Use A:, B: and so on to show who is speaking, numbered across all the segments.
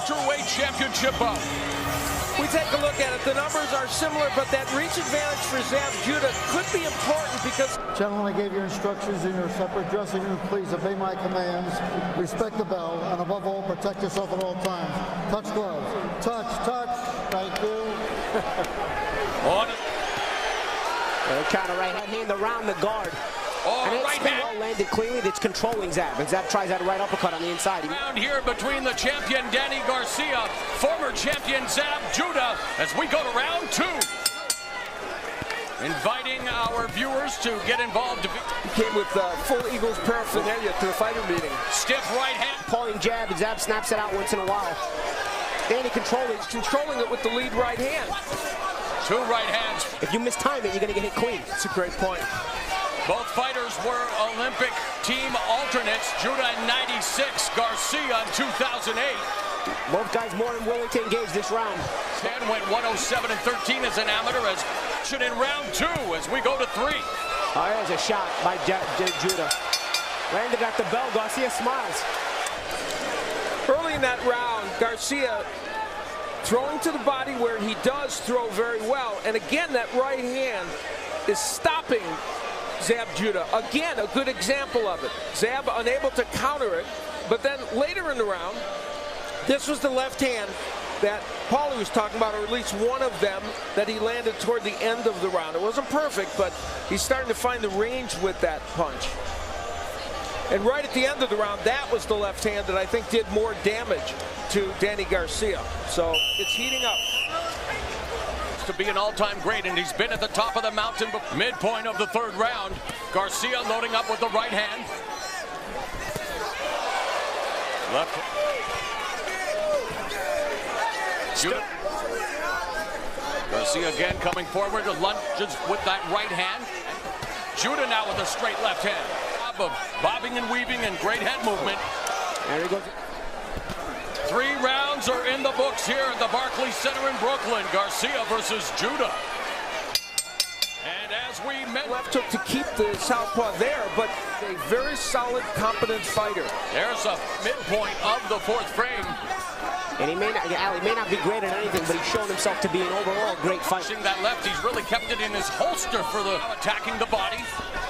A: welterweight championship bout.
B: We take a look at it. The numbers are similar, but that reach advantage for Zab Judah could be important because...
C: Gentlemen, I gave your instructions in your separate dressing room. Please obey my commands, respect the bell, and above all, protect yourself at all times. Touch gloves. Touch, touch. Thank you.
D: Counter right hand around the guard.
A: Oh,
D: and
A: right hand.
D: Well landed cleanly. That's controlling Zab. And Zab tries that right uppercut on the inside.
A: Round here between the champion Danny Garcia, former champion Zab Judah, as we go to round 2. Inviting our viewers to get involved.
B: He came with full Eagles paraphernalia to the fighter meeting.
A: Stiff right hand.
D: Pulling jab, and Zab snaps it out once in a while. Danny controlling it with the lead right hand.
A: 2 right hands.
D: If you mistime it, you're going to get hit clean.
B: That's a great point.
A: Both fighters were Olympic team alternates. Judah in '96, Garcia in 2008.
D: Both guys more than willing to engage this round.
A: Dan went 107-13 as an amateur, as in round 2 as we go to 3.
D: Oh, there's a shot by Judah. Landed at the bell. Garcia smiles.
B: Early in that round, Garcia throwing to the body where he does throw very well. And again, that right hand is stopping Zab Judah. Again, a good example of it. Zab unable to counter it. But then later in the round, this was the left hand that Paulie was talking about, or at least one of them that he landed toward the end of the round. It wasn't perfect, but he's starting to find the range with that punch. And right at the end of the round, that was the left hand that I think did more damage to Danny Garcia. So it's heating up.
A: To be an all-time great, and he's been at the top of the mountain. Midpoint of the 3rd round. Garcia loading up with the right hand. Left. Judah. Garcia again coming forward to lunges with that right hand. Judah now with a straight left hand. Of bobbing and weaving and great head movement.
D: There he goes.
A: 3 rounds are in the books here at the Barclays Center in Brooklyn. Garcia versus Judah. And as we met,
B: Left hook to keep the southpaw there, but a very solid, competent fighter.
A: There's a midpoint of the 4th frame.
D: And he may not be great at anything, but he's shown himself to be an overall great fighter.
A: Pushing that left, he's really kept it in his holster for the attacking the body.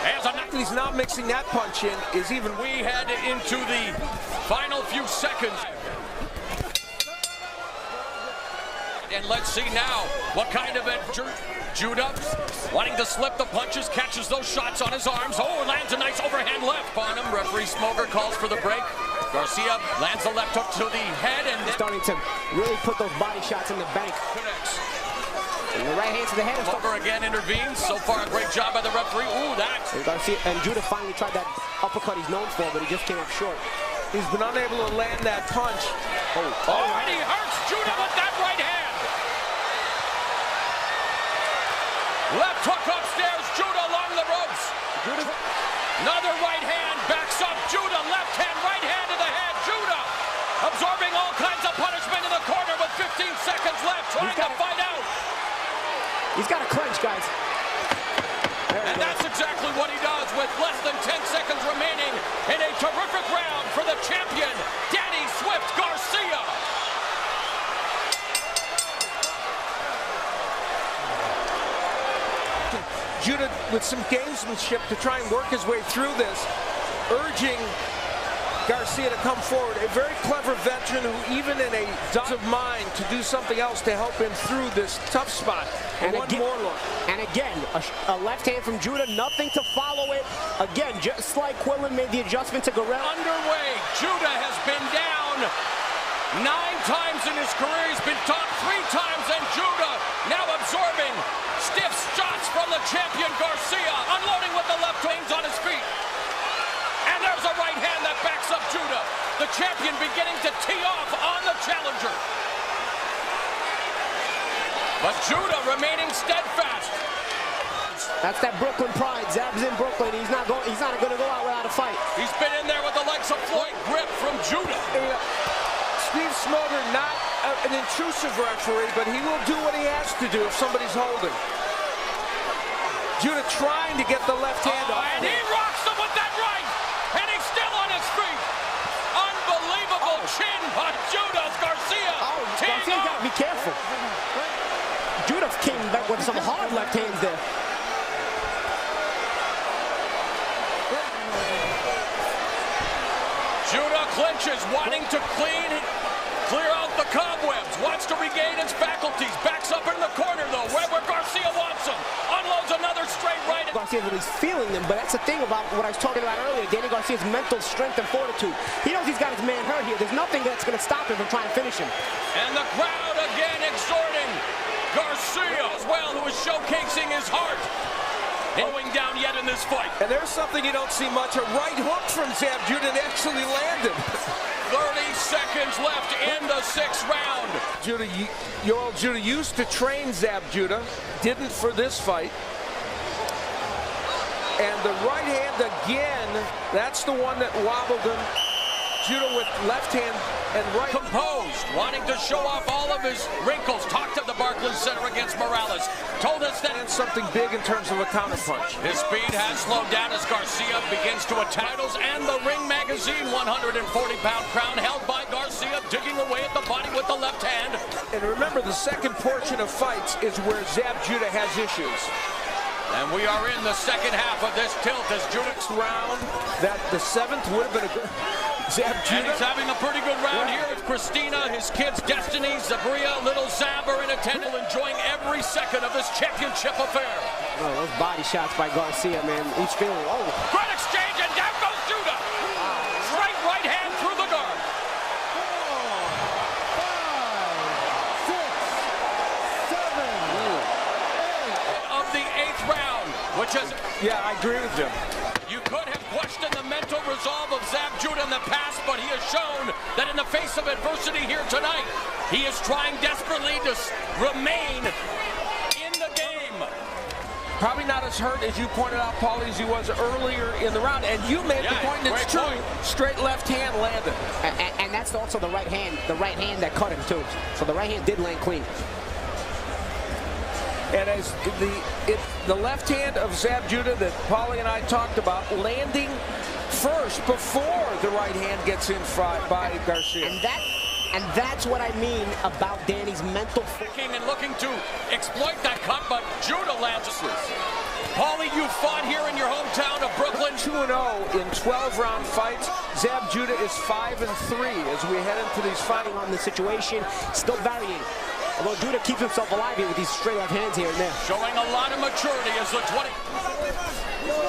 A: As
B: He's not mixing that punch in.
A: We head into the final few seconds. And let's see now what kind of adventure. Judah wanting to slip the punches, catches those shots on his arms. Oh, lands a nice overhand left on him. Referee Smoker calls for the break. Garcia lands the left hook to the head and
D: starting to really put those body shots in the bank.
A: Connects.
D: And the right hand to the head.
A: Smoker again intervenes. So far, a great job by the referee. Ooh, that.
D: Garcia and Judah finally tried that uppercut he's known for, but he just came up short.
B: He's been unable to land that punch.
A: Oh, and he hurts Judah with that right hand. Left hook upstairs, Judah along the ropes.
D: Judah.
A: Another right hand, backs up Judah, left hand, right hand to the head. Judah absorbing all kinds of punishment in the corner with 15 seconds left, trying to fight out.
D: He's got a clinch, guys.
A: And that's exactly what he does with less than 10 seconds remaining in a terrific round for the champion, Danny Swift Garcia.
B: Judah with some gamesmanship to try and work his way through this, urging Garcia to come forward. A very clever veteran who even in a doubt of mind to do something else to help him through this tough spot. And one more look.
D: And again, a left hand from Judah, nothing to follow it. Again, just like Quillen made the adjustment to Guerrero.
A: Underway, Judah has been down 9 times in his career. He's been topped 3 times, and Judah now absorbing stiff shots from the champion Garcia, unloading with the left hands on his feet. And there's a right hand that backs up Judah. The champion beginning to tee off on the challenger. But Judah remaining steadfast.
D: That's that Brooklyn pride. Zab's in Brooklyn. He's not going to go out without a fight.
A: He's been in there with the likes of Floyd grip from Judah.
B: Steve Smoger, not an intrusive referee, but he will do what he has to do if somebody's holding. Judah trying to get the left hand off.
A: And he rocks him with that right. And he's still on his feet. Unbelievable chin by Judah Garcia.
D: with some hard left hands there.
A: Judah clinches, wanting to clear out the cobwebs, wants to regain his faculties, backs up in the corner though, where Garcia wants him, unloads another straight right.
D: Garcia really feeling them, but that's the thing about what I was talking about earlier, Danny Garcia's mental strength and fortitude. He knows he's got his man hurt here. There's nothing that's going to stop him from trying to finish him.
A: And the crowd again exhorting Garcia as well, who is showcasing his heart. Going down yet in this fight.
B: And there's something you don't see much, a right hook from Zab Judah actually landed.
A: 30 seconds left in the 6th round.
B: Judah used to train Zab Judah, didn't for this fight. And the right hand again, that's the one that wobbled him. Judah with left hand and right.
A: Composed, wanting to show off all of his wrinkles. Talked at the Barclays Center against Morales. Told us that
B: it's something big in terms of a counterpunch.
A: His speed has slowed down as Garcia begins to attack. And the Ring Magazine 140-pound crown held by Garcia, digging away at the body with the left hand.
B: And remember, the second portion of fights is where Zab Judah has issues.
A: And we are in the second half of this tilt as Judah's
B: round. That the 7th would have been a good. Zab Judah.
A: And he's having a pretty good round here with Christina, his kids, Destiny, Zabria, little Zab are in attendance, enjoying every second of this championship affair.
D: Oh, those body shots by Garcia, man. Each feeling. Oh.
A: Great exchange, and down goes Judah. Straight right hand through the guard.
C: 4, 5, 6, 7, 8.
A: Of the 8th round, which is...
B: Yeah, I agree with you.
A: You could have questioned the mental resolve of Zab Judah in the past, but he has shown that in the face of adversity here tonight, he is trying desperately to remain in the game.
B: Probably not as hurt as you pointed out, Paulie, as he was earlier in the round. And you made the point, and it's true. Straight left hand landed.
D: And that's also the right hand that cut him too. So the right hand did land clean.
B: And as the left hand of Zab Judah that Paulie and I talked about, landing first before the right hand gets in by Garcia.
D: And that's what I mean about Danny's mental.
A: And looking to exploit that cut, but Judah lands. Paulie, you fought here in your hometown of Brooklyn.
B: 2-0 in 12-round fights. Zab Judah is 5-3 as we head into these fighting
D: on the situation. Still varying. Although Judah keeps himself alive here with these straight left hands here and there.
A: Showing a lot of maturity as the 20.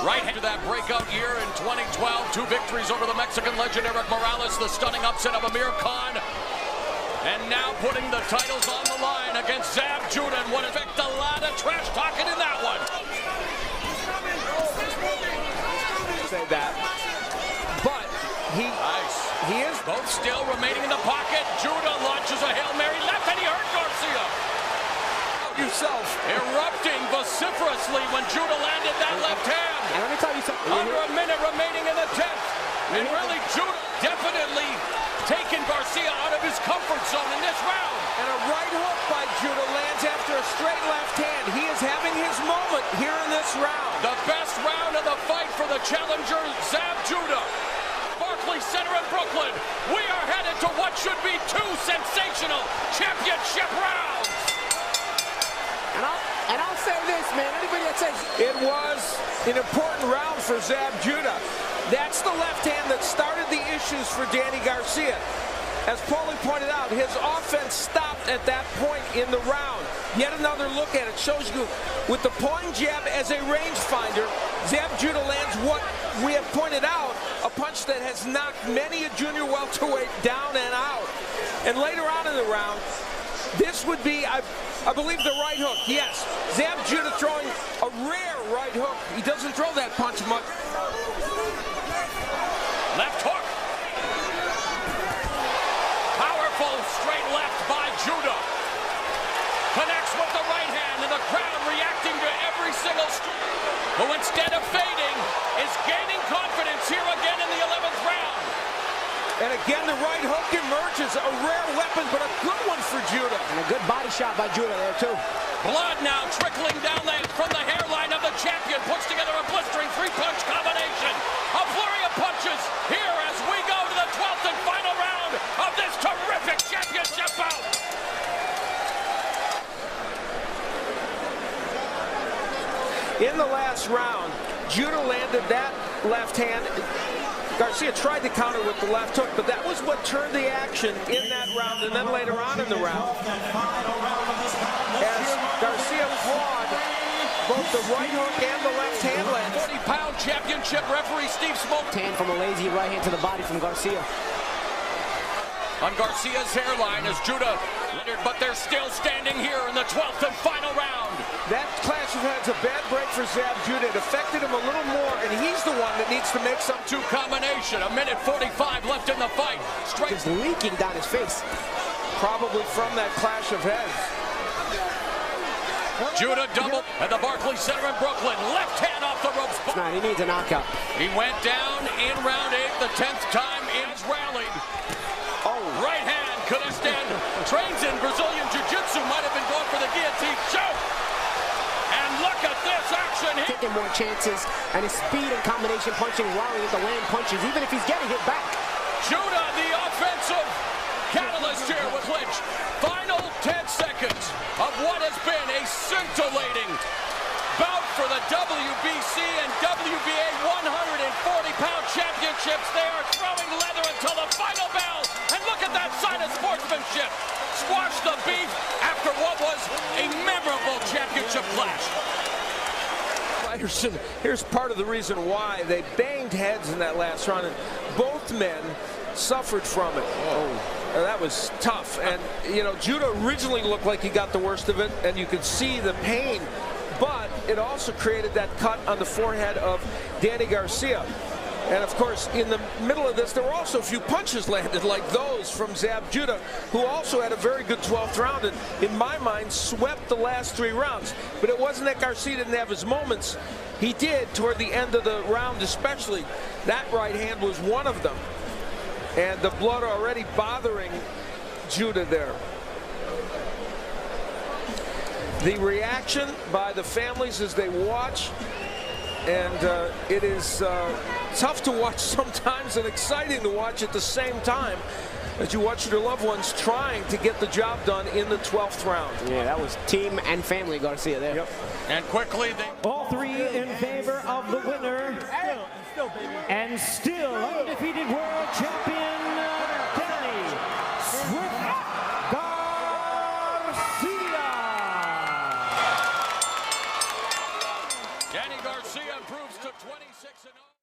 A: Right into that breakout year in 2012. 2 victories over the Mexican legend Eric Morales. The stunning upset of Amir Khan. And now putting the titles on the line against Zab Judah. And what effect a lot of trash talking in that one.
B: Say that. But he is
A: both still remaining in the pocket. Judah launches a Hail Mary left and he hurt Garcia.
B: Yourself
A: erupting vociferously when Judah landed that left hand.
D: And let me tell you something.
A: Under a minute remaining in the 10th. And really Judah definitely taking Garcia out of his comfort zone in this round.
B: And a right hook by Judah lands after a straight left hand. He is having his moment here in this round.
A: The best round of the fight for the challenger, Zab Judah. Barclays Center in Brooklyn. We are headed to what should be 2 sensational championship rounds.
D: And I'll say this, man. Anybody that says
B: it was an important round for Zab Judah. That's the left hand that started the issues for Danny Garcia. As Paulie pointed out, his offense stopped at that point in the round. Yet another look at it shows you with the point jab as a rangefinder, Zab Judah lands what we have pointed out, a punch that has knocked many a junior welterweight down and out. And later on in the round, this would be, I believe, the right hook. Yes, Zab Judah throwing a rare right hook. He doesn't throw that punch much.
A: Left hook. Powerful straight left by Judah. Connects with the right hand, and the crowd reacting to every single strike. Who instead of fading is gaining confidence here again in the 11th round.
B: And again, the right hook emerges, a rare weapon, but a good one for Judah.
D: And a good body shot by Judah there, too.
A: Blood now trickling down from the hairline of the champion. Puts together a blistering 3-punch combination. A flurry of punches here as we go to the 12th and final round of this terrific championship bout.
B: In the last round, Judah landed that left hand. Garcia tried to counter with the left hook, but that was what turned the action in that round, and then later on in the round, as Garcia clawed both the right hook and the left hand land.
A: 40-pound championship referee Steve Smoke.
D: Hand from a lazy right hand to the body from Garcia.
A: On Garcia's hairline as Judah littered, but they're still standing here in the 12th and final round.
B: That clash of heads, a bad break for Zab Judah. It affected him a little more, and he's the one that needs to make some.
A: Two combination, a minute 45 left in the fight. Straight.
D: Just leaking down his face.
B: Probably from that clash of heads.
A: Judah doubled at the Barclays Center in Brooklyn. Left hand off the ropes.
D: Nah, he needs a knockout.
A: He went down in round 8, the 10th time he's rallied. Oh, right hand could have stand. Trains in Brazilian Jiu-Jitsu, might have been going for the guillotine choke. And look at this action here.
D: Taking more chances, and his speed and combination punching, allowing him to land punches, even if he's getting hit back.
A: Judah, the offensive catalyst here with Lynch. Final 10 seconds of what has been a scintillating bout for the WBC and WBA 140-pound championships. They are throwing leather until the final bell. And look at that sign of sportsmanship. Squash the beef after what was a memorable championship clash.
B: Here's part of the reason why they banged heads in that last round, and both men suffered from it. Oh, that was tough. And, you know, Judah originally looked like he got the worst of it, and you could see the pain, but it also created that cut on the forehead of Danny Garcia. And of course, in the middle of this, there were also a few punches landed like those from Zab Judah, who also had a very good 12th round and, in my mind, swept the last 3 rounds. But it wasn't that Garcia didn't have his moments. He did toward the end of the round especially. That right hand was one of them. And the blood already bothering Judah there. The reaction by the families as they watch, and it is tough to watch sometimes and exciting to watch at the same time as you watch your loved ones trying to get the job done in the 12th round.
D: Yeah, that was team and family Garcia there.
B: Yep.
A: And quickly they...
E: All 3 in favor of the winner and still undefeated world champion